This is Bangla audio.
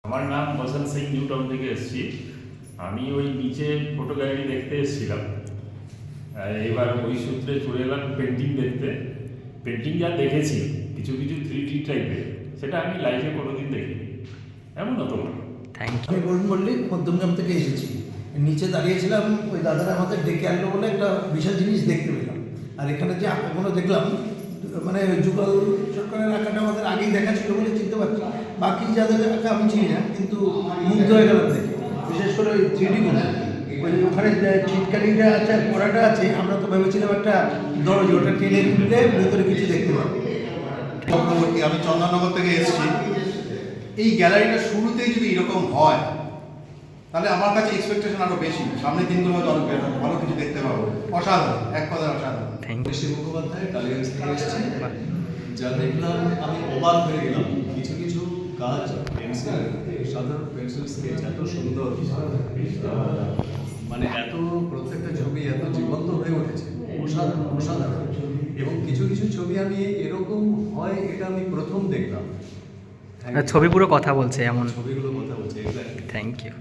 আমার নাম বসন্ত সিং, নিউ টাউন থেকে এসেছি। আমি ওই নিচে ফটো গ্যালারি দেখতে এসেছিলাম, এবার ওই সূত্রে চলে এলাম পেন্টিং দেখতে। পেন্টিং যা দেখেছি কিছু কিছু 3D টাইপের, সেটা আমি লাইফে কোনোদিন দেখিনি। এমন হতো না। Thank you. আমি বরুণ মল্লিক, মধ্যমগ্রাম থেকে এসেছি। নিচে দাঁড়িয়েছিলাম, ওই দাদারা আমাদের ডেকে আনলো বলে একটা বিশাল জিনিস দেখতে পেলাম। আর এখানে যে আঁকাগুলো দেখলাম, মানে যুগল সরকারের আঁকাটা আমাদের আগেই দেখা ছিল বলে চিনতে পারছি। বাকি যাদের আঁকা আমি চিনি না, কিন্তু মুগ্ধ হয়ে গেলাম দেখে। বিশেষ করে ওই 3D গুলো, ওই ওখানে ছিটকানিটা আছে, পড়াটা আছে, আমরা তো ভেবেছিলাম একটা দরজা, ওটা টেনে তুললে ভিতরে কিছু দেখতে পাবো। চক্রবর্তী, আমি চন্দননগর থেকে এসেছি। এই গ্যালারিটা শুরুতেই যদি এরকম হয় তাহলে আমার কাছে এক্সপেকটেশন আরও বেশি। সামনের দিনগুলো হয়তো আরও ভালো কিছু দেখতে পাবো। অসাধারণ, এক কথায় অসাধারণ। Thank you. ঋষি মুখোপাধ্যায়, টালিগঞ্জ থেকে এসেছি। যা দেখলাম আমি অবাক হয়ে গেলাম। কিছু কিছু কাজ পেন্সিল, সাধারণ পেন্সিল স্কেচ এত সুন্দর, মানে এত প্রত্যেকটা ছবি এত জীবন্ত হয়ে উঠেছে, অসাধারণ অসাধারণ। এবং কিছু কিছু ছবি আমি এরকম হয় এটা আমি প্রথম দেখলাম। ছবি পুরো কথা বলছে এমন ছবিগুলো কথা বলছে। Thank you.